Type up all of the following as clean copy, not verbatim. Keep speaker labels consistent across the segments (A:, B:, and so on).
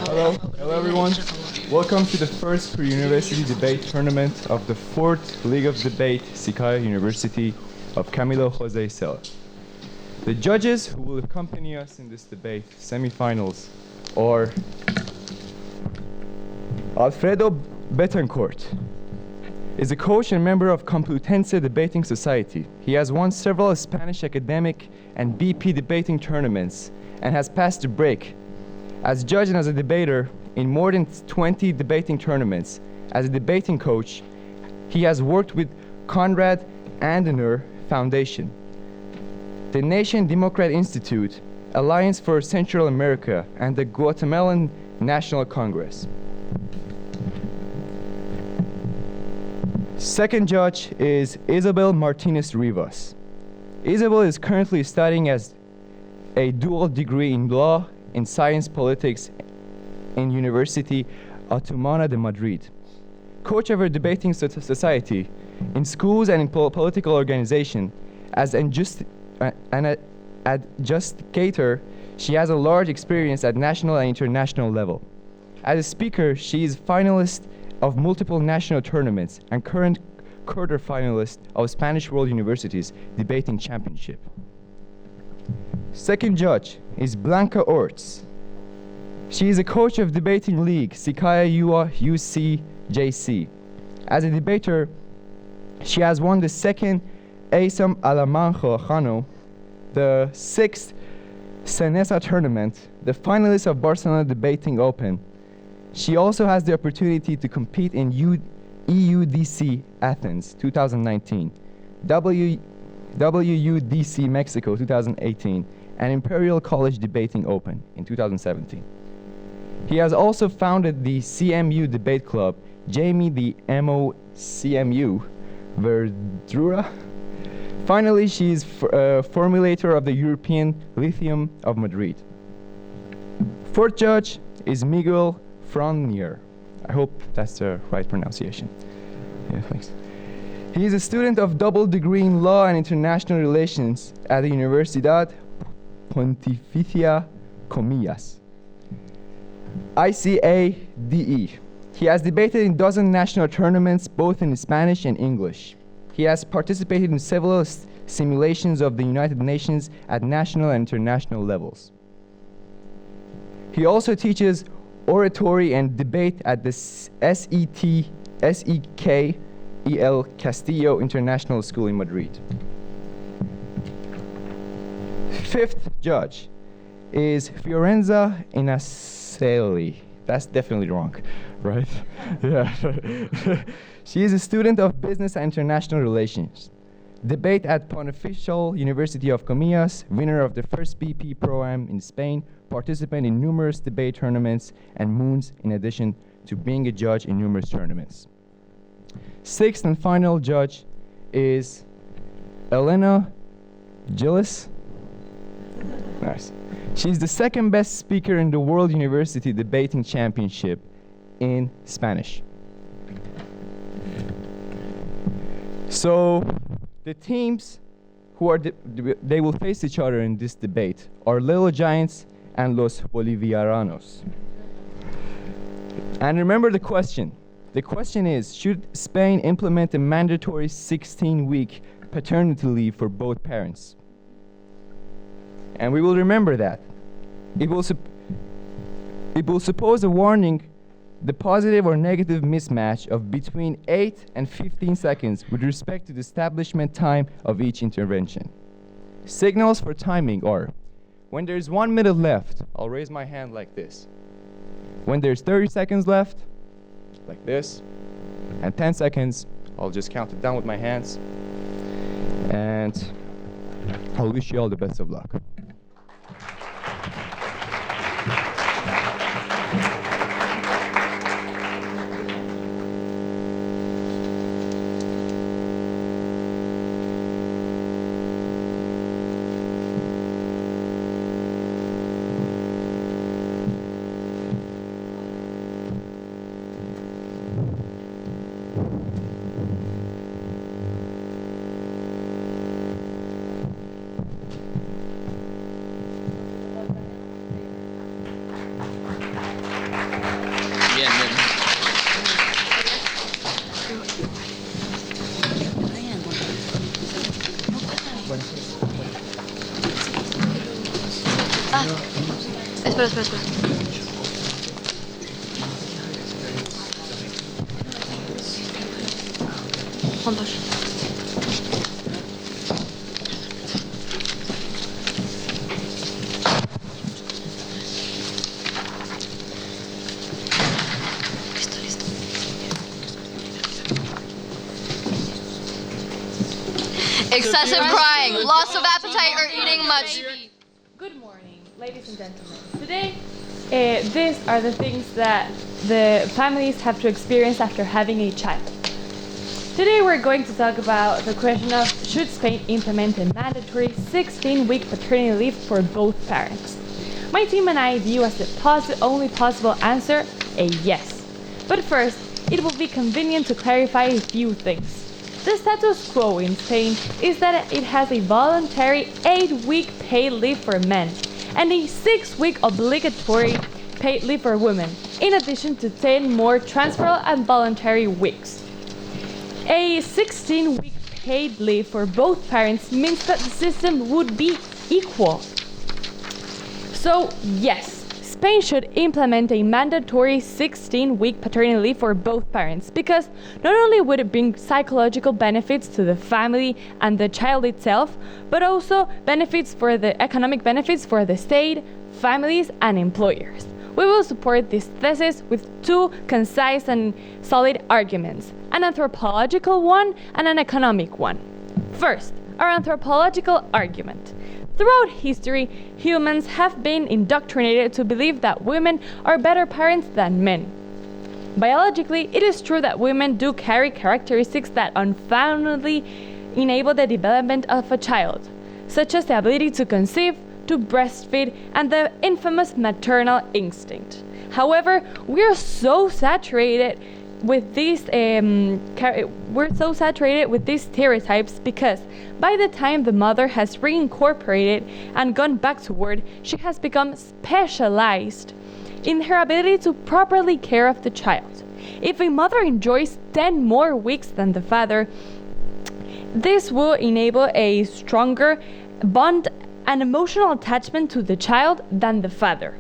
A: Hello everyone. Welcome to the first per-university debate tournament of the 4th League of Debate, CICAE University of Camilo Jose Cela. The judges who will accompany us in this debate semifinals are Alfredo Betancourt is a coach and member of Complutense Debating Society. He has won several Spanish academic and BP debating tournaments and has passed the break as judge and as a debater in more than 20 debating tournaments. As a debating coach, he has worked with Konrad Adenauer Foundation, the Nation Democrat Institute, Alliance for Central America, and the Guatemalan National Congress. Second judge is Isabel Martinez Rivas. Isabel is currently studying as a dual degree in law and science politics in University Autónoma de Madrid. Coach of her debating society in schools and in political organization. As an adjudicator, she has a large experience at national and international level. As a speaker, she is finalist of multiple national tournaments and current quarter finalist of Spanish World University's Debating Championship. Second judge is Blanca Orts. She is a coach of Debating League, CICAE UCJC. As a debater, she has won the second ASAM Alamanjo, the 6th Cenesa tournament, the finalist of Barcelona Debating Open. She also has the opportunity to compete in EUDC Athens 2019, WUDC Mexico 2018, and Imperial College Debating Open in 2017. He has also founded the CMU Debate Club, Jamie the MOCMU Verdura. Finally, she is formulator of the European Lithium of Madrid. Fourth judge is Miguel Fronier. I hope that's the right pronunciation. Yeah, thanks. He is a student of double degree in law and international relations at the Universidad Pontificia Comillas, ICADE. He has debated in dozen national tournaments, both in Spanish and English. He has participated in several simulations of the United Nations at national and international levels. He also teaches oratory and debate at the SECAEL Castillo International School in Madrid. Fifth judge is Fiorenza Inaceli. That's definitely wrong, right? Yeah. She is a student of business and international relations. Debate at Pontifical University of Comillas, winner of the first BP Pro-Am in Spain, participant in numerous debate tournaments and moons, in addition to being a judge in numerous tournaments. Sixth and final judge is Elena Gillis. Nice. She's the second best speaker in the World University Debating Championship in Spanish. So the teams who are they will face each other in this debate are Little Giants and Los Bolivianos. And remember the question. The question is, should Spain implement a mandatory 16-week paternity leave for both parents? And we will remember that. It will suppose a warning the positive or negative mismatch of between 8 and 15 seconds with respect to the establishment time of each intervention. Signals for timing are, when there's 1 minute left, I'll raise my hand like this. When there's 30 seconds left, like this, and 10 seconds, I'll just count it down with my hands. And I'll wish you all the best of luck.
B: espera. Juntos. Listo. Excessive crying, loss of appetite, or eating much.
C: Good morning, ladies and gentlemen. Today, these are the things that the families have to experience after having a child. Today we're going to talk about the question of should Spain implement a mandatory 16-week paternity leave for both parents. My team and I view as the only possible answer a yes. But first, it will be convenient to clarify a few things. The status quo in Spain is that it has a voluntary 8-week paid leave for men and a 6-week obligatory paid leave for women, in addition to 10 more transferable and voluntary weeks. A 16-week paid leave for both parents means that the system would be equal. So, yes, Spain should implement a mandatory 16-week paternity leave for both parents because not only would it bring psychological benefits to the family and the child itself, but also economic benefits for the state, families, and employers. We will support this thesis with two concise and solid arguments, an anthropological one and an economic one. First, our anthropological argument. Throughout history, humans have been indoctrinated to believe that women are better parents than men. Biologically, it is true that women do carry characteristics that unfoundedly enable the development of a child, such as the ability to conceive, to breastfeed, and the infamous maternal instinct. However, we're so saturated with these stereotypes because by the time the mother has reincorporated and gone back to work, she has become specialized in her ability to properly care of the child. If a mother enjoys 10 more weeks than the father, this will enable a stronger bond and emotional attachment to the child than the father.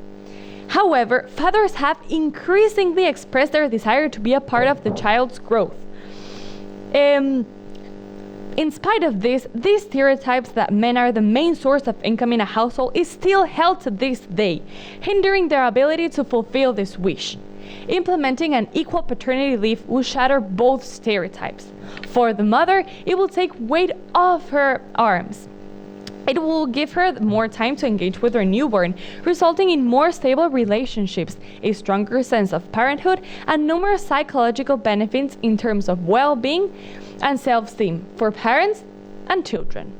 C: However, fathers have increasingly expressed their desire to be a part of the child's growth. In spite of this, these stereotypes that men are the main source of income in a household is still held to this day, hindering their ability to fulfill this wish. Implementing an equal paternity leave will shatter both stereotypes. For the mother, it will take weight off her arms. It will give her more time to engage with her newborn, resulting in more stable relationships, a stronger sense of parenthood, and numerous psychological benefits in terms of well-being and self-esteem for parents and children.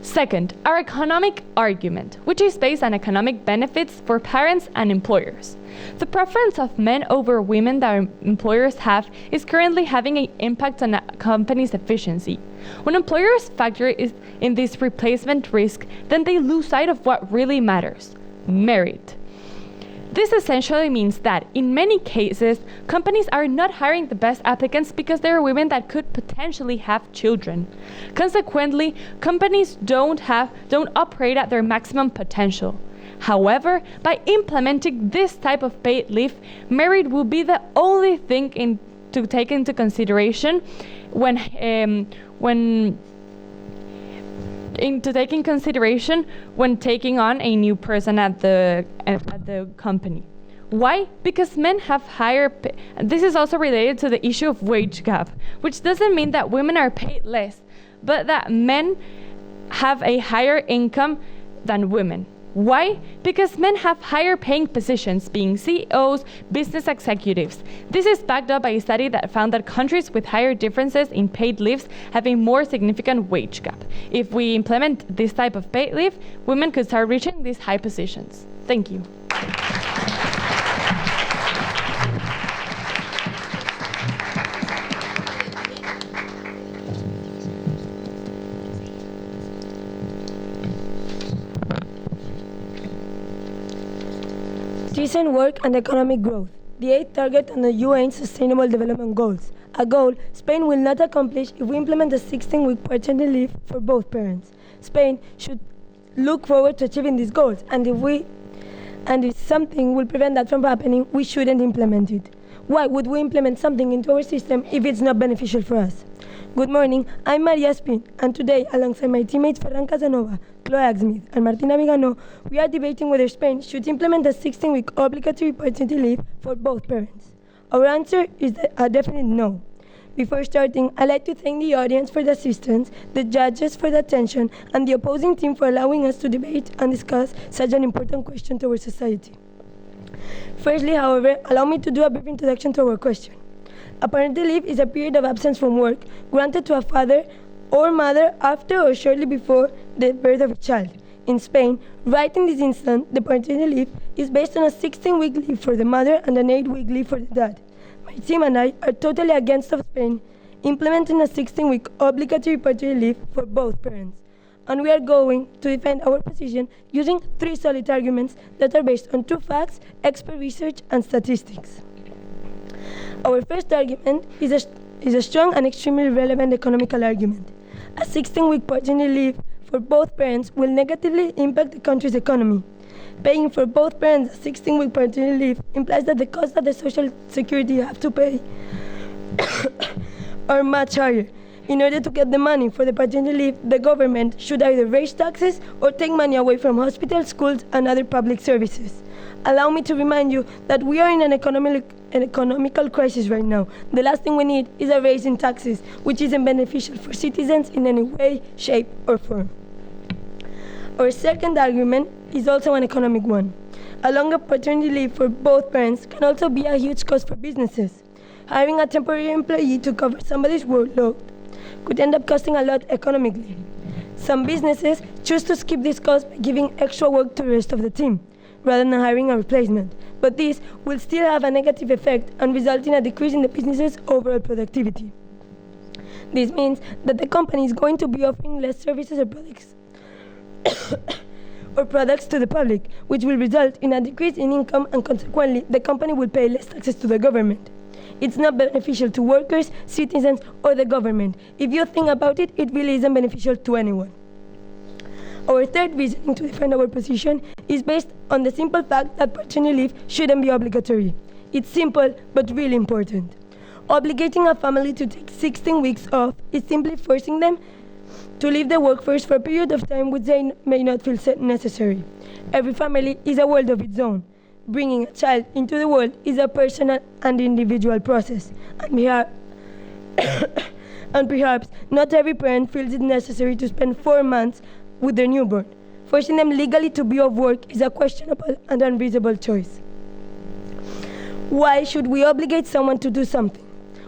C: Second, our economic argument, which is based on economic benefits for parents and employers. The preference of men over women that employers have is currently having an impact on a company's efficiency. When employers factor in this replacement risk, then they lose sight of what really matters: merit. This essentially means that, in many cases, companies are not hiring the best applicants because they are women that could potentially have children. Consequently, companies don't operate at their maximum potential. However, by implementing this type of paid leave, merit will be the only thing to take into consideration when taking on a new person at the company. Why? Because men have higher this is also related to the issue of wage gap, which doesn't mean that women are paid less, but that men have a higher income than women. Why? Because men have higher paying positions, being CEOs, business executives. This is backed up by a study that found that countries with higher differences in paid leaves have a more significant wage gap. If we implement this type of paid leave, women could start reaching these high positions. Thank you.
D: Decent work and economic growth. The 8th target on the UN Sustainable Development Goals. A goal Spain will not accomplish if we implement a 16-week paternity leave for both parents. Spain should look forward to achieving these goals, and if we And if something will prevent that from happening, we shouldn't implement it. Why would we implement something into our system if it's not beneficial for us? Good morning, I'm Maria Spin, and today, alongside my teammates Ferran Casanova, Chloe Smith, and Martina Vigano, we are debating whether Spain should implement a 16-week obligatory paternity leave for both parents. Our answer is a definite no. Before starting, I'd like to thank the audience for the assistance, the judges for the attention, and the opposing team for allowing us to debate and discuss such an important question to our society. Firstly, however, allow me to do a brief introduction to our question. A parental leave is a period of absence from work granted to a father or mother after or shortly before the birth of a child. In Spain, right in this instant, the paternity leave is based on a 16-week leave for the mother and an 8-week leave for the dad. My team and I are totally against of Spain implementing a 16-week obligatory paternity leave for both parents. And we are going to defend our position using 3 solid arguments that are based on 2 facts, expert research, and statistics. Our first argument is a strong and extremely relevant economical argument. A 16-week paternity leave for both parents will negatively impact the country's economy. Paying for both parents a 16-week paternity leave implies that the costs that the social security have to pay are much higher. In order to get the money for the paternity leave, the government should either raise taxes or take money away from hospitals, schools, and other public services. Allow me to remind you that we are in an economical crisis right now. The last thing we need is a raise in taxes, which isn't beneficial for citizens in any way, shape, or form. Our second argument is also an economic one. A longer paternity leave for both parents can also be a huge cost for businesses. Hiring a temporary employee to cover somebody's workload could end up costing a lot economically. Some businesses choose to skip this cost by giving extra work to the rest of the team, rather than hiring a replacement. But this will still have a negative effect and result in a decrease in the business's overall productivity. This means that the company is going to be offering less services or products to the public, which will result in a decrease in income, and consequently, the company will pay less taxes to the government. It's not beneficial to workers, citizens, or the government. If you think about it, it really isn't beneficial to anyone. Our third reason to defend our position is based on the simple fact that paternity leave shouldn't be obligatory. It's simple, but really important. Obligating a family to take 16 weeks off is simply forcing them to leave the workforce for a period of time which they may not feel necessary. Every family is a world of its own. Bringing a child into the world is a personal and individual process, and perhaps not every parent feels it necessary to spend 4 months with their newborn. Forcing them legally to be off work is a questionable and unreasonable choice. Why should we obligate someone to do something?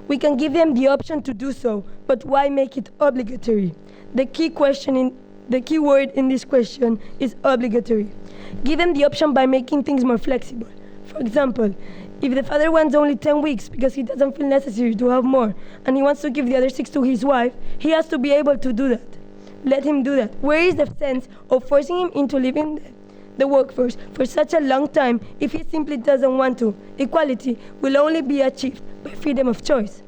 D: We can give them the option to do so, but why make it obligatory? The key word in this question is obligatory. Give them the option by making things more flexible. For example, if the father wants only 10 weeks because he doesn't feel necessary to have more, and he wants to give the other 6 to his wife, he has to be able to do that. Let him do that. Where is the sense of forcing him into leaving the workforce for such a long time if he simply doesn't want to? Equality will only be achieved by freedom of choice.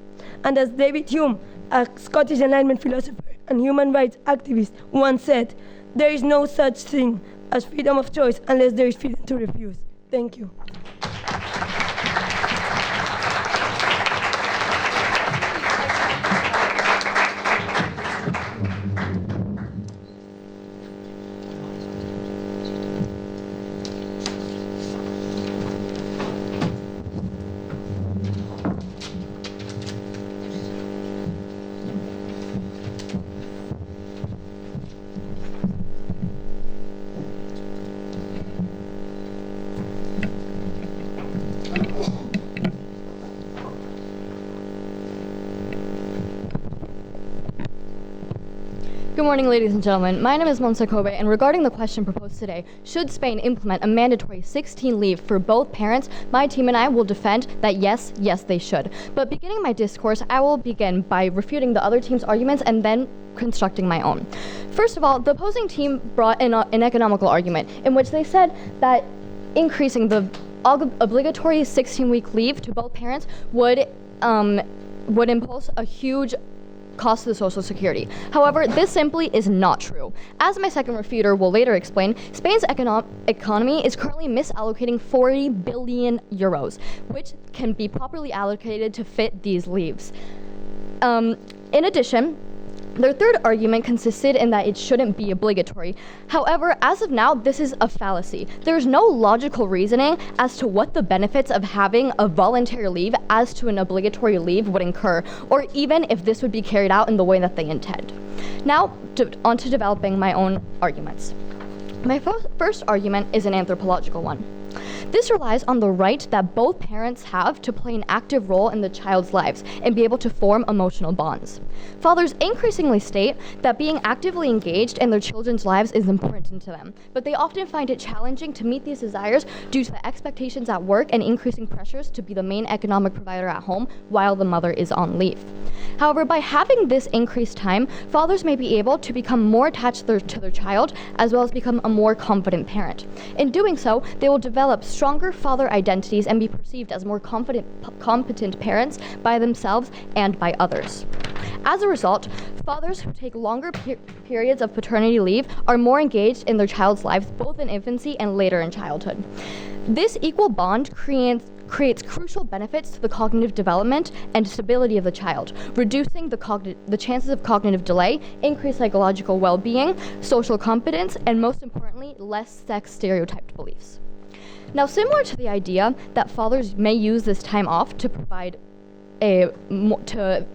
D: And as David Hume, a Scottish Enlightenment philosopher and human rights activist, once said, there is no such thing as freedom of choice unless there is freedom to refuse. Thank you.
B: Good morning, ladies and gentlemen. My name is Monse Kobe, and regarding the question proposed today, should Spain implement a mandatory 16 leave for both parents, my team and I will defend that yes, they should. But beginning my discourse, I will begin by refuting the other team's arguments and then constructing my own. First of all, the opposing team brought in an economical argument in which they said that increasing the obligatory 16-week leave to both parents would impose a huge cost to the Social Security. However, this simply is not true. As my second refuter will later explain, Spain's economy is currently misallocating 40 billion euros, which can be properly allocated to fit these leaves. In addition, their third argument consisted in that it shouldn't be obligatory. However, as of now, this is a fallacy. There is no logical reasoning as to what the benefits of having a voluntary leave as to an obligatory leave would incur, or even if this would be carried out in the way that they intend. Now, on to developing my own arguments. My first argument is an anthropological one. This relies on the right that both parents have to play an active role in the child's lives and be able to form emotional bonds. Fathers increasingly state that being actively engaged in their children's lives is important to them, but they often find it challenging to meet these desires due to the expectations at work and increasing pressures to be the main economic provider at home while the mother is on leave. However, by having this increased time, fathers may be able to become more attached to their child as well as become a more confident parent. In doing so, they will develop stronger father identities and be perceived as more competent parents by themselves and by others. As a result, fathers who take longer periods of paternity leave are more engaged in their child's lives, both in infancy and later in childhood. This equal bond creates crucial benefits to the cognitive development and stability of the child, reducing the chances of cognitive delay, increased psychological well-being, social competence, and most importantly, less sex stereotyped beliefs. Now, similar to the idea that fathers may use this time off to provide to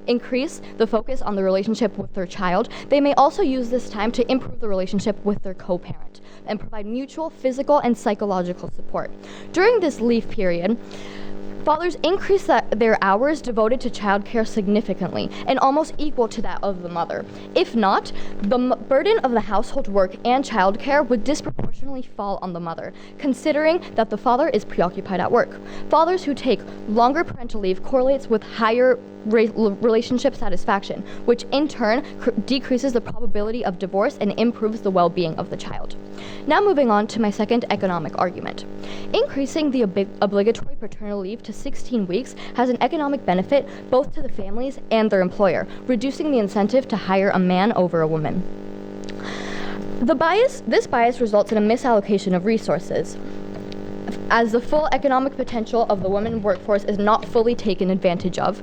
B: increase the focus on the relationship with their child, they may also use this time to improve the relationship with their co-parent and provide mutual physical and psychological support. During this leave period, fathers increase their hours devoted to childcare significantly and almost equal to that of the mother. If not, the burden of the household work and childcare would disproportionately fall on the mother, considering that the father is preoccupied at work. Fathers who take longer parental leave correlates with higher relationship satisfaction, which in turn decreases the probability of divorce and improves the well-being of the child. Now moving on to my second economic argument. Increasing the obligatory paternal leave to 16 weeks has an economic benefit both to the families and their employer, reducing the incentive to hire a man over a woman. This bias results in a misallocation of resources, as the full economic potential of the women workforce is not fully taken advantage of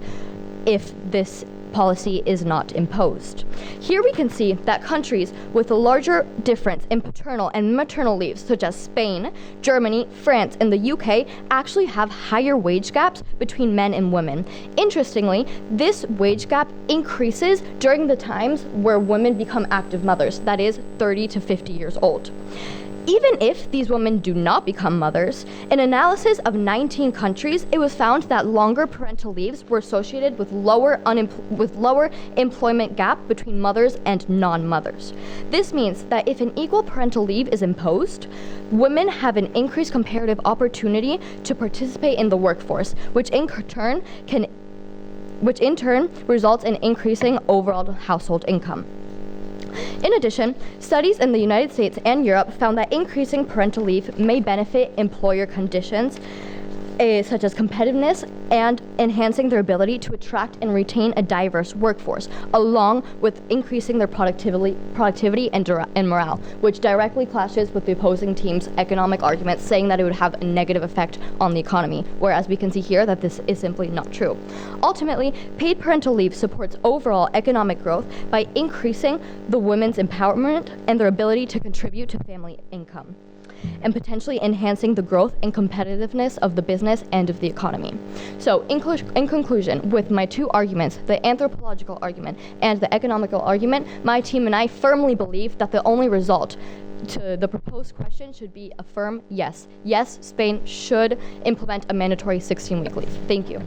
B: if this policy is not imposed. Here we can see that countries with a larger difference in paternal and maternal leaves, such as Spain, Germany, France, and the UK, actually have higher wage gaps between men and women. Interestingly, this wage gap increases during the times where women become active mothers, that is 30 to 50 years old. Even if these women do not become mothers, in analysis of 19 countries, it was found that longer parental leaves were associated with lower employment gap between mothers and non-mothers. This means that if an equal parental leave is imposed, women have an increased comparative opportunity to participate in the workforce, which in turn results in increasing overall household income. In addition, studies in the United States and Europe found that increasing parental leave may benefit employer conditions such as competitiveness and enhancing their ability to attract and retain a diverse workforce, along with increasing their productivity and morale, which directly clashes with the opposing team's economic arguments, saying that it would have a negative effect on the economy, whereas we can see here that this is simply not true. Ultimately, paid parental leave supports overall economic growth by increasing the women's empowerment and their ability to contribute to family income, and potentially enhancing the growth and competitiveness of the business and of the economy. So, in conclusion, with my two arguments, the anthropological argument and the economical argument, my team and I firmly believe that the only result to the proposed question should be a firm yes. Yes, Spain should implement a mandatory 16-week leave. Thank you.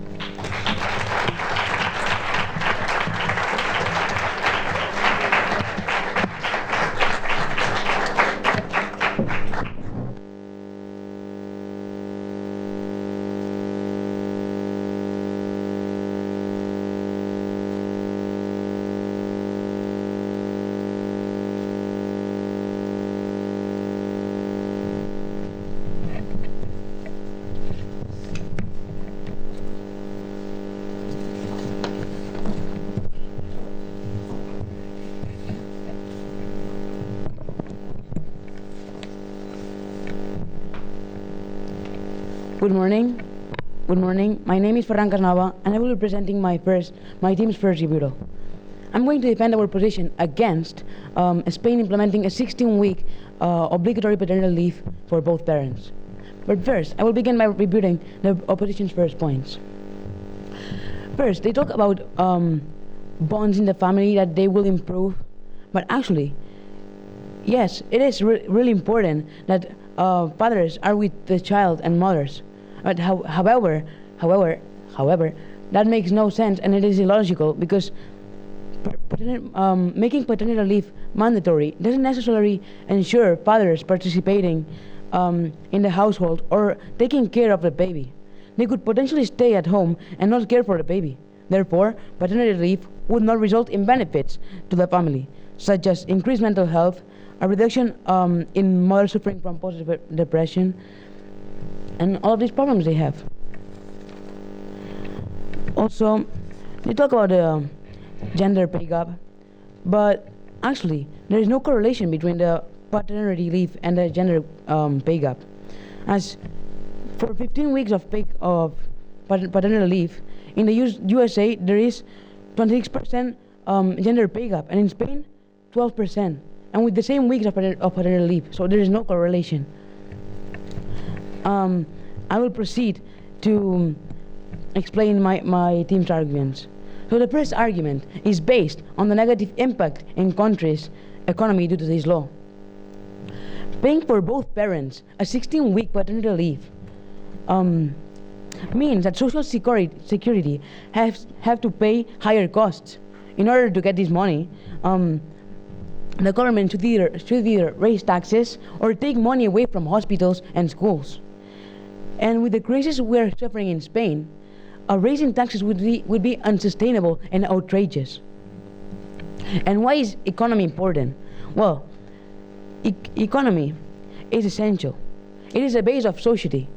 E: Good morning. Good morning. My name is Ferran Casnava, and I will be presenting my team's first rebuttal. I'm going to defend our position against Spain implementing a 16-week obligatory paternal leave for both parents. But first, I will begin by rebuting the opposition's first points. First, they talk about bonds in the family that they will improve, but actually, yes, it is really important that fathers are with the child and mothers. But however, that makes no sense, and it is illogical because making paternal leave mandatory doesn't necessarily ensure fathers participating in the household or taking care of the baby. They could potentially stay at home and not care for the baby. Therefore, paternity leave would not result in benefits to the family, such as increased mental health, a reduction in mothers suffering from postpartum depression, and all of these problems they have. Also, they talk about the gender pay gap, but actually, there is no correlation between the paternity leave and the gender pay gap. As for 15 weeks of paternal leave, in the USA there is 26% gender pay gap, and in Spain 12%, and with the same weeks of paternal leave, so there is no correlation. I will proceed to explain my team's arguments. So the first argument is based on the negative impact in countries' economy due to this law. Paying for both parents a 16-week paternity leave means that social security have to pay higher costs. In order to get this money, the government should either raise taxes or take money away from hospitals and schools. And with the crisis we are suffering in Spain, raising taxes would be unsustainable and outrageous. And why is economy important? Well, economy is essential. It is the base of society.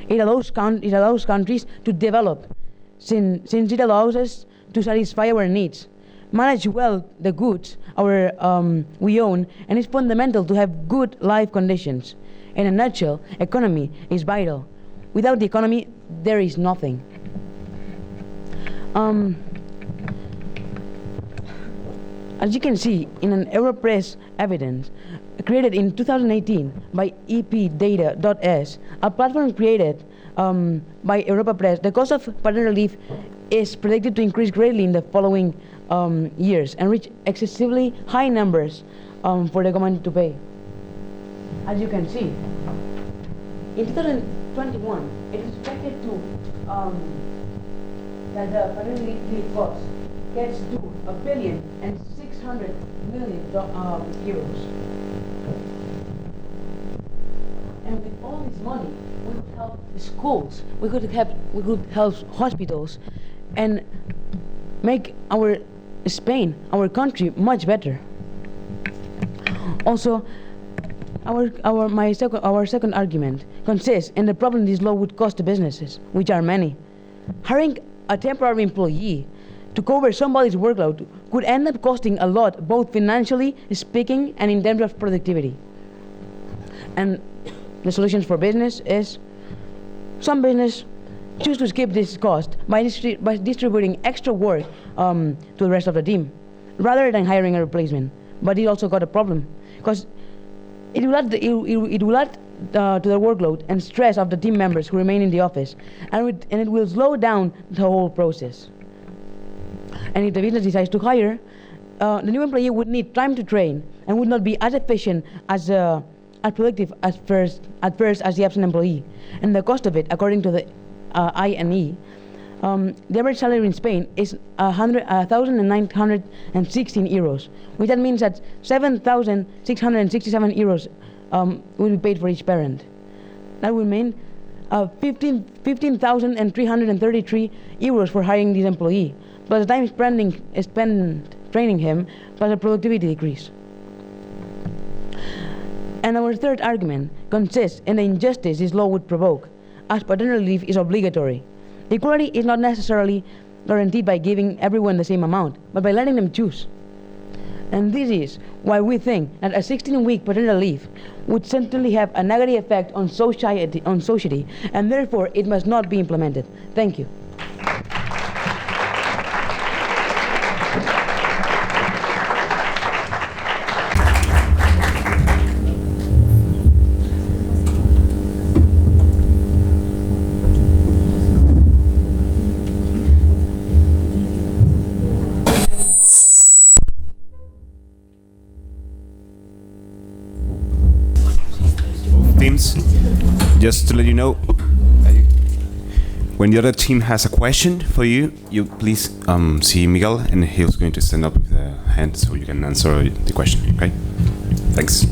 E: It allows countries to develop, since it allows us to satisfy our needs, manage well the goods we own, and it's fundamental to have good life conditions. In a nutshell, economy is vital. Without the economy, there is nothing. As you can see in an Europress evidence created in 2018 by epdata.s, a platform created by Europa Press, the cost of paternal leave is predicted to increase greatly in the following years and reach excessively high numbers for the government to pay. As you can see, in 2021, it is expected to that the paternity leave cost gets to €1.6 billion euros. And with all this money, we could help schools, we could help hospitals, and make our Spain, our country, much better. Also, our second argument consists in the problem this law would cause to businesses, which are many. Hiring a temporary employee to cover somebody's workload could end up costing a lot, both financially speaking and in terms of productivity. And the solutions for business is some business choose to skip this cost by distributing extra work to the rest of the team, rather than hiring a replacement. But it also got a problem, because it will add to the workload and stress of the team members who remain in the office, and it will slow down the whole process. And if the business decides to hire, the new employee would need time to train and would not be as efficient as productive at first as the absent employee. And the cost of it, according to the INE, the average salary in Spain is 1,916 euros, which that means that 7,667 euros will be paid for each parent. That would mean 15,333 euros for hiring this employee, plus the time spent training him, plus the productivity decrease. And our third argument consists in the injustice this law would provoke, as paternity leave is obligatory. Equality is not necessarily guaranteed by giving everyone the same amount, but by letting them choose. And this is why we think that a 16-week parental leave would certainly have a negative effect on society, and therefore it must not be implemented. Thank you.
F: Teams, just to let you know, when the other team has a question for you, you please see Miguel, and he's going to stand up with the hand so you can answer the question. Okay? Thanks.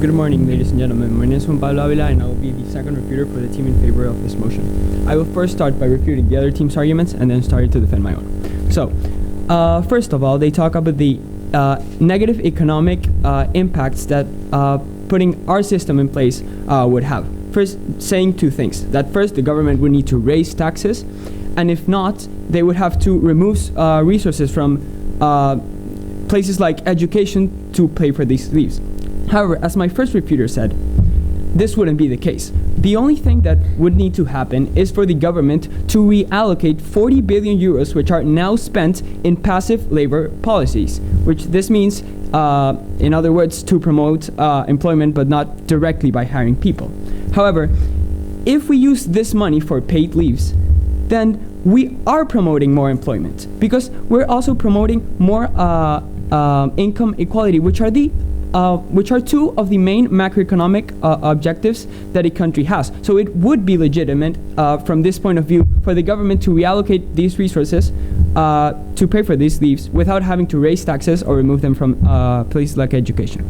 G: Good morning, ladies and gentlemen. My name is Juan Pablo Avila, and I will be the second refuter for the team in favor of this motion. I will first start by refuting the other team's arguments and then start to defend my own. So, first of all, they talk about the negative economic impacts that putting our system in place would have. First, saying two things. That first, the government would need to raise taxes, and if not, they would have to remove resources from places like education to pay for these leaves. However, as my first refuter said, this wouldn't be the case. The only thing that would need to happen is for the government to reallocate 40 billion euros, which are now spent in passive labor policies, which this means, in other words, to promote employment, but not directly by hiring people. However, if we use this money for paid leaves, then we are promoting more employment, because we're also promoting more income equality, which are two of the main macroeconomic objectives that a country has. So it would be legitimate from this point of view for the government to reallocate these resources to pay for these leaves without having to raise taxes or remove them from places like education.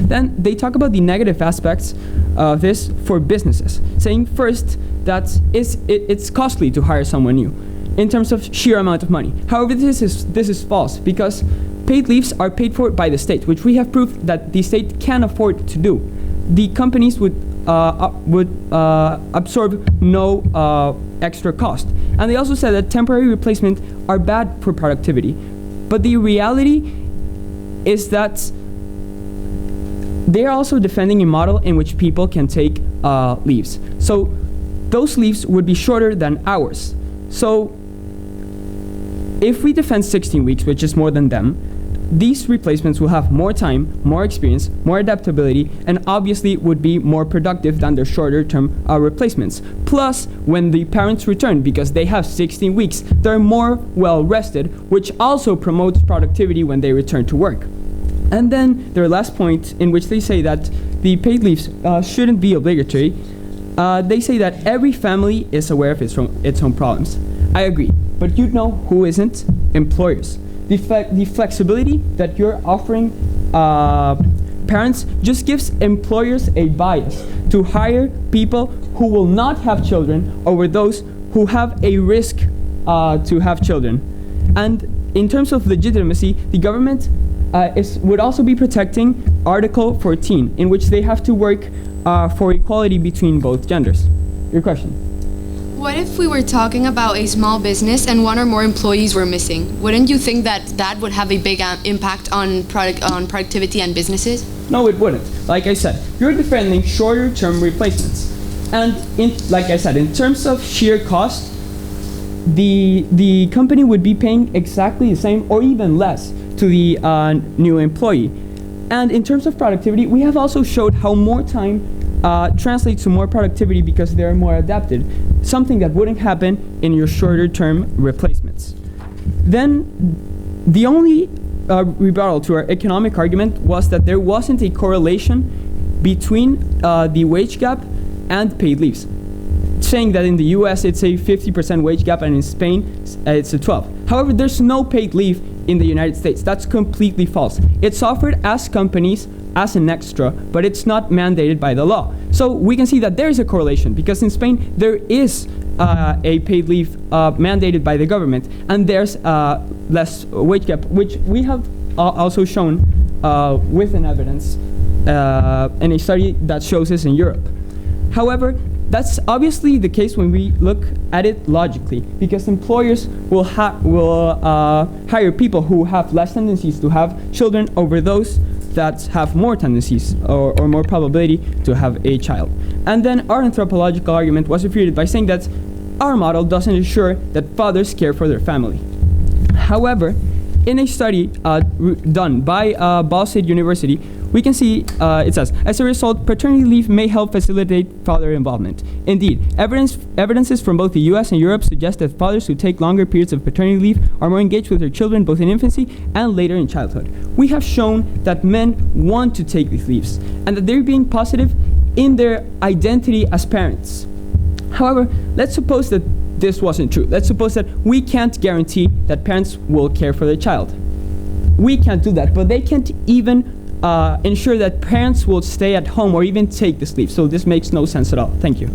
G: Then they talk about the negative aspects of this for businesses, saying first that it's costly to hire someone new in terms of sheer amount of money. However, this is false, because paid leaves are paid for by the state, which we have proved that the state can afford to do. The companies would absorb no extra cost. And they also said that temporary replacements are bad for productivity. But the reality is that they are also defending a model in which people can take leaves. So those leaves would be shorter than ours. So if we defend 16 weeks, which is more than them, these replacements will have more time, more experience, more adaptability, and obviously would be more productive than their shorter term replacements. Plus, when the parents return, because they have 16 weeks, they're more well rested, which also promotes productivity when they return to work. And then their last point, in which they say that the paid leaves shouldn't be obligatory, they say that every family is aware of its own problems. I agree, but you know who isn't? Employers. The flexibility that you're offering parents just gives employers a bias to hire people who will not have children over those who have a risk to have children. And in terms of legitimacy, the government would also be protecting Article 14, in which they have to work for equality between both genders. Your question?
H: What if we were talking about a small business and one or more employees were missing? Wouldn't you think that would have a big impact on productivity and businesses?
G: No, it wouldn't. Like I said, you're defending shorter term replacements. And like I said, in terms of sheer cost, the company would be paying exactly the same or even less to the new employee. And in terms of productivity, we have also showed how more time translates to more productivity because they're more adapted, something that wouldn't happen in your shorter term replacements. Then the only rebuttal to our economic argument was that there wasn't a correlation between the wage gap and paid leaves, saying that in the US it's a 50% wage gap and in Spain it's a 12. However, there's no paid leave in the United States. That's completely false. It's offered as companies as an extra, but it's not mandated by the law. So we can see that there is a correlation, because in Spain there is a paid leave mandated by the government, and there's less wage gap, which we have also shown with an evidence in a study that shows this in Europe. However, that's obviously the case when we look at it logically, because employers will hire people who have less tendencies to have children over those that have more tendencies or more probability to have a child. And then our anthropological argument was refuted by saying that our model doesn't ensure that fathers care for their family. However, in a study done by Ball State University, we can see, it says, as a result, paternity leave may help facilitate father involvement. Indeed, evidences from both the US and Europe suggest that fathers who take longer periods of paternity leave are more engaged with their children both in infancy and later in childhood. We have shown that men want to take these leaves and that they're being positive in their identity as parents. However, let's suppose that this wasn't true. Let's suppose that we can't guarantee that parents will care for their child. We can't do that, but they can't even ensure that parents will stay at home or even take this leave. So this makes no sense at all. Thank you.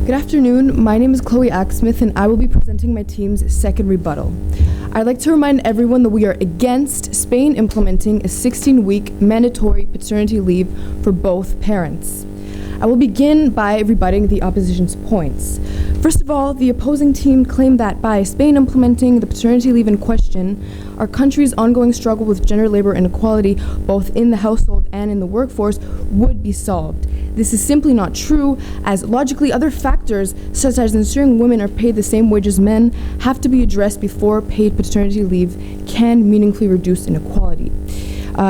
I: Good afternoon, my name is Chloe Axsmith and I will be presenting my team's second rebuttal. I'd like to remind everyone that we are against Spain implementing a 16-week mandatory paternity leave for both parents. I will begin by rebutting the opposition's points. First of all, the opposing team claimed that by Spain implementing the paternity leave in question, our country's ongoing struggle with gender labor inequality, both in the household and in the workforce, would be solved. This is simply not true, as logically other factors, such as ensuring women are paid the same wage as men, have to be addressed before paid paternity leave can meaningfully reduce inequality.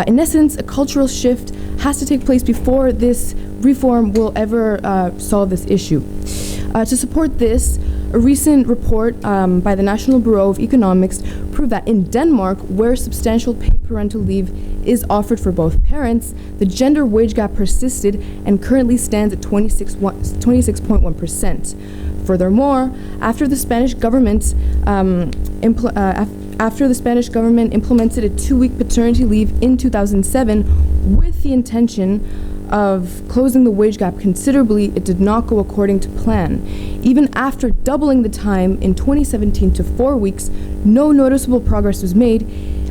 I: In essence, a cultural shift has to take place before this reform will ever solve this issue. To support this, a recent report by the National Bureau of Economics proved that in Denmark, where substantial paid parental leave is offered for both parents, the gender wage gap persisted and currently stands at 26.1%. Furthermore, after the Spanish government implemented a 2-week paternity leave in 2007 with the intention of closing the wage gap considerably, it did not go according to plan. Even after doubling the time in 2017 to 4 weeks, no noticeable progress was made,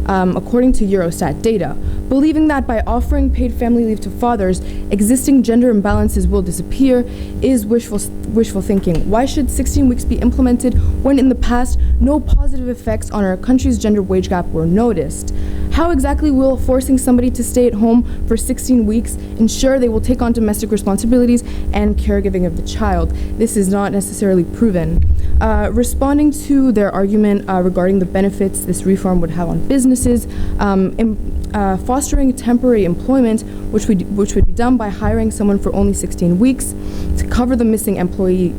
I: according to Eurostat data. Believing that by offering paid family leave to fathers, existing gender imbalances will disappear is wishful thinking. Why should 16 weeks be implemented when in the past no positive effects on our country's gender wage gap were noticed? How exactly will forcing somebody to stay at home for 16 weeks ensure they will take on domestic responsibilities and caregiving of the child? This is not necessarily proven. Responding to their argument regarding the benefits this reform would have on businesses, fostering temporary employment, which would be done by hiring someone for only 16 weeks to cover the missing employee's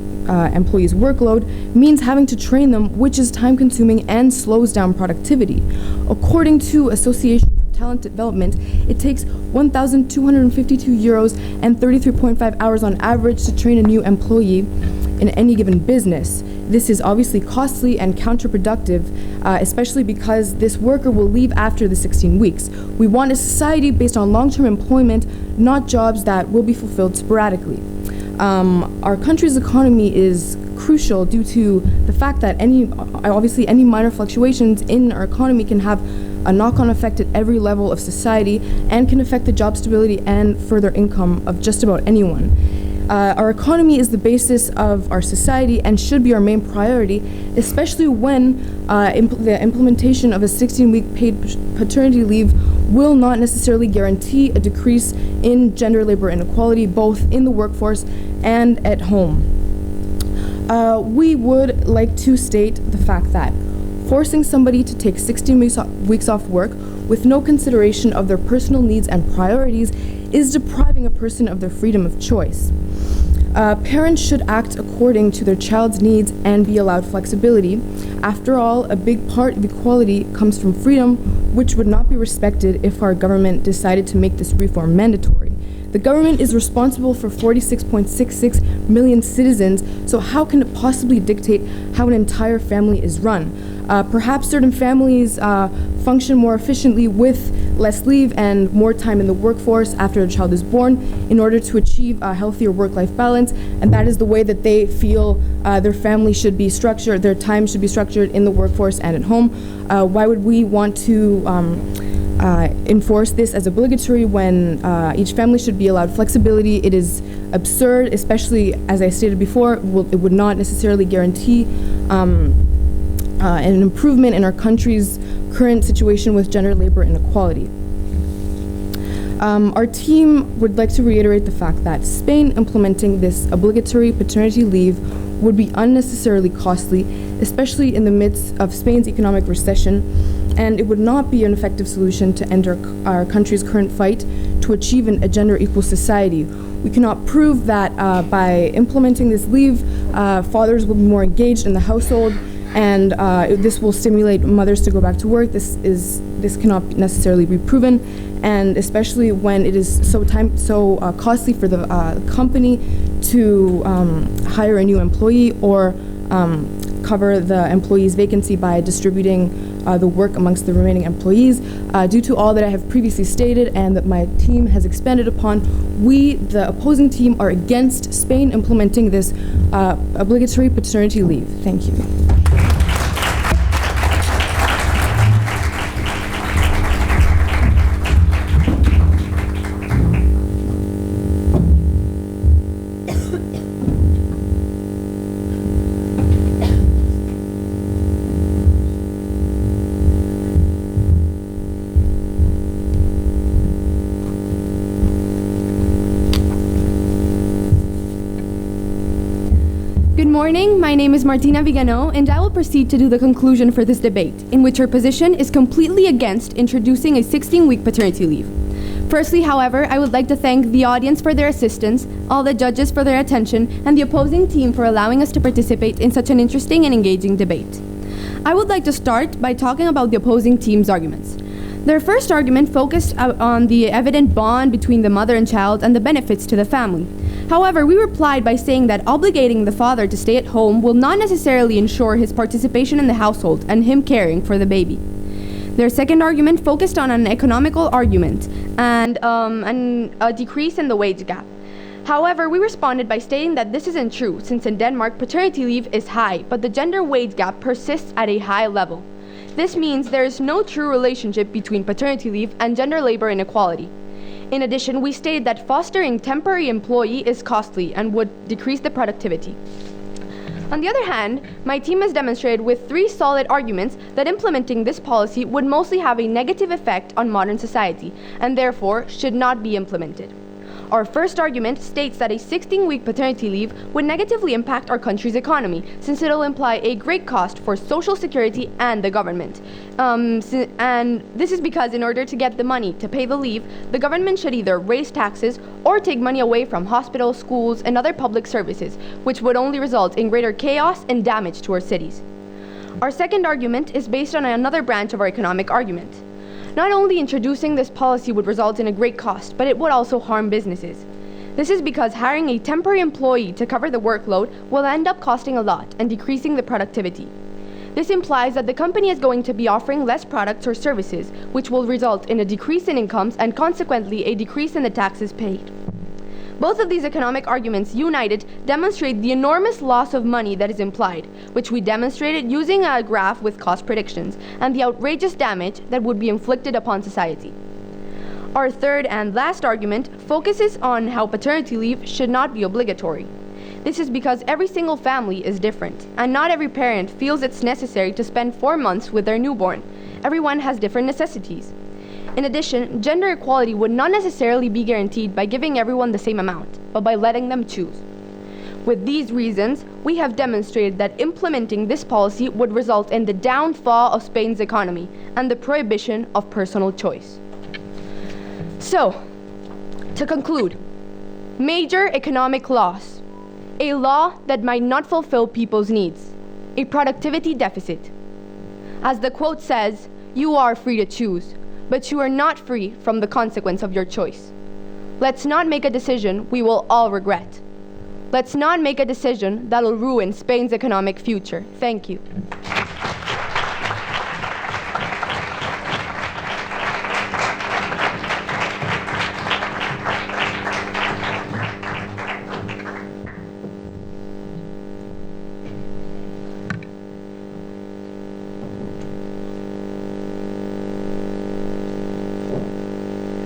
I: workload, means having to train them, which is time-consuming and slows down productivity. According to Association for Talent Development, it takes 1,252 euros and 33.5 hours on average to train a new employee in any given business. This is obviously costly and counterproductive, especially because this worker will leave after the 16 weeks. We want a society based on long-term employment, not jobs that will be fulfilled sporadically. Our country's economy is crucial due to the fact that any minor fluctuations in our economy can have a knock-on effect at every level of society and can affect the job stability and further income of just about anyone. Our economy is the basis of our society and should be our main priority, especially when the implementation of a 16-week paid paternity leave will not necessarily guarantee a decrease in gender labor inequality, both in the workforce and at home. We would like to state the fact that forcing somebody to take 16 weeks off work with no consideration of their personal needs and priorities is depriving a person of their freedom of choice. Parents should act according to their child's needs and be allowed flexibility. After all, a big part of equality comes from freedom, which would not be respected if our government decided to make this reform mandatory. The government is responsible for 46.66 million citizens, so how can it possibly dictate how an entire family is run? Perhaps certain families function more efficiently with less leave and more time in the workforce after a child is born in order to achieve a healthier work-life balance, and that is the way that they feel their family should be structured, their time should be structured in the workforce and at home. Why would we want to enforce this as obligatory when each family should be allowed flexibility? It is absurd, especially, as I stated before, it would not necessarily guarantee an improvement in our country's current situation with gender labor inequality. Our team would like to reiterate the fact that Spain implementing this obligatory paternity leave would be unnecessarily costly, especially in the midst of Spain's economic recession, and it would not be an effective solution to end our country's current fight to achieve a gender equal society. We cannot prove that by implementing this leave, fathers will be more engaged in the household, and this will stimulate mothers to go back to work. This cannot necessarily be proven, and especially when it is so costly for the company to hire a new employee or cover the employee's vacancy by distributing the work amongst the remaining employees. Due to all that I have previously stated and that my team has expanded upon, we, the opposing team, are against Spain implementing this obligatory paternity leave. Thank you.
J: Good morning, my name is Martina Vigano, and I will proceed to do the conclusion for this debate, in which her position is completely against introducing a 16-week paternity leave. Firstly, however, I would like to thank the audience for their assistance, all the judges for their attention, and the opposing team for allowing us to participate in such an interesting and engaging debate. I would like to start by talking about the opposing team's arguments. Their first argument focused on the evident bond between the mother and child and the benefits to the family. However, we replied by saying that obligating the father to stay at home will not necessarily ensure his participation in the household and him caring for the baby. Their second argument focused on an economical argument and a decrease in the wage gap. However, we responded by stating that this isn't true, since in Denmark, paternity leave is high, but the gender wage gap persists at a high level. This means there is no true relationship between paternity leave and gender labor inequality. In addition, we stated that fostering temporary employee is costly and would decrease the productivity. On the other hand, my team has demonstrated with 3 solid arguments that implementing this policy would mostly have a negative effect on modern society and therefore should not be implemented. Our first argument states that a 16-week paternity leave would negatively impact our country's economy, since it'll imply a great cost for social security and the government. And this is because in order to get the money to pay the leave, the government should either raise taxes or take money away from hospitals, schools, and other public services, which would only result in greater chaos and damage to our cities. Our second argument is based on another branch of our economic argument. Not only introducing this policy would result in a great cost, but it would also harm businesses. This is because hiring a temporary employee to cover the workload will end up costing a lot and decreasing the productivity. This implies that the company is going to be offering less products or services, which will result in a decrease in incomes and consequently a decrease in the taxes paid. Both of these economic arguments united demonstrate the enormous loss of money that is implied, which we demonstrated using a graph with cost predictions, and the outrageous damage that would be inflicted upon society. Our third and last argument focuses on how paternity leave should not be obligatory. This is because every single family is different, and not every parent feels it's necessary to spend 4 months with their newborn. Everyone has different necessities. In addition, gender equality would not necessarily be guaranteed by giving everyone the same amount, but by letting them choose. With these reasons, we have demonstrated that implementing this policy would result in the downfall of Spain's economy and the prohibition of personal choice. So, To conclude, major economic loss, a law that might not fulfill people's needs, a productivity deficit. As the quote says, you are free to choose, but you are not free from the consequence of your choice. Let's not make a decision we will all regret. Let's not make a decision that'll ruin Spain's economic future. Thank you.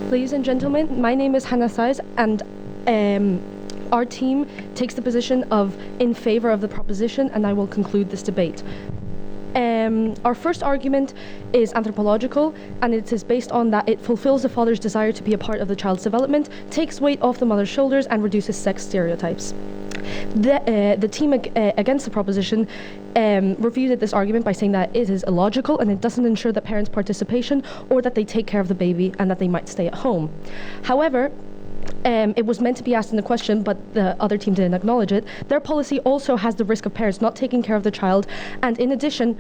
K: Ladies and gentlemen, my name is Hannah Saiz, and our team takes the position of in favor of the proposition, and I will conclude this debate. Our first argument is anthropological, and it is based on that it fulfills the father's desire to be a part of the child's development, takes weight off the mother's shoulders, and reduces sex stereotypes. The team against the proposition refuted this argument by saying that it is illogical and it doesn't ensure that parents' participation or that they take care of the baby and that they might stay at home. However, it was meant to be asked in the question, but the other team didn't acknowledge it. Their policy also has the risk of parents not taking care of the child, and in addition,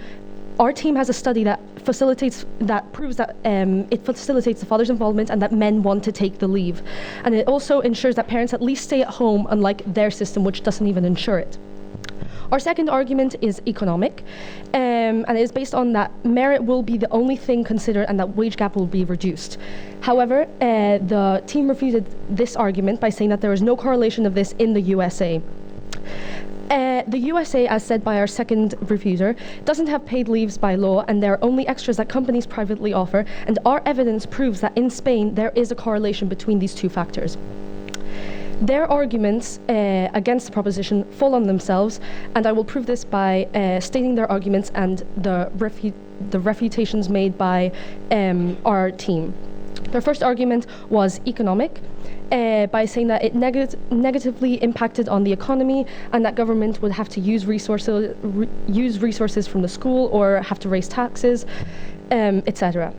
K: our team has a study that proves that it facilitates the father's involvement and that men want to take the leave. And it also ensures that parents at least stay at home, unlike their system, which doesn't even ensure it. Our second argument is economic, and it is based on that merit will be the only thing considered and that wage gap will be reduced. However, the team refuted this argument by saying that there is no correlation of this in the USA. The USA, as said by our second refuser, doesn't have paid leaves by law, and there are only extras that companies privately offer, and our evidence proves that in Spain there is a correlation between these two factors. Their arguments against the proposition fall on themselves, and I will prove this by stating their arguments and the refutations made by our team. Their first argument was economic, by saying that it negatively impacted on the economy and that government would have to use resources from the school or have to raise taxes, etc.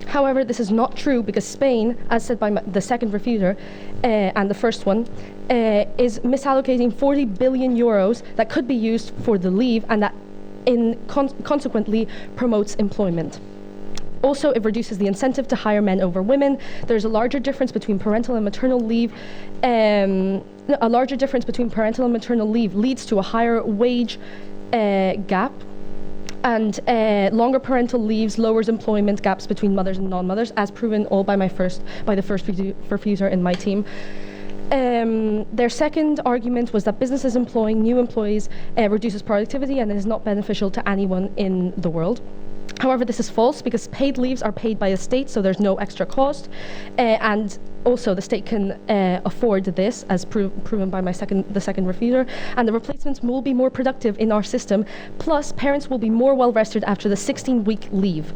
K: However, this is not true because Spain, as said by the second refuter and the first one, is misallocating 40 billion euros that could be used for the leave and that consequently promotes employment. Also, it reduces the incentive to hire men over women. There's a larger difference between parental and maternal leave. A larger difference between parental and maternal leave leads to a higher wage gap. And longer parental leaves lowers employment gaps between mothers and non-mothers, as proven all by the first refuser in my team. Their second argument was that businesses employing new employees reduces productivity and is not beneficial to anyone in the world. However, this is false because paid leaves are paid by the state, so there's no extra cost, and also the state can afford this, as proven by the second refuter, and the replacements will be more productive in our system. Plus, parents will be more well rested after the 16-week leave.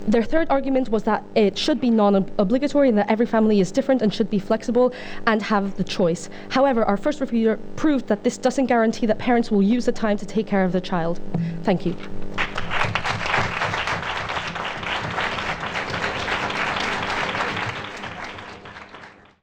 K: Their third argument was that it should be non-obligatory and that every family is different and should be flexible and have the choice. However, our first refuter proved that this doesn't guarantee that parents will use the time to take care of the child. Thank you.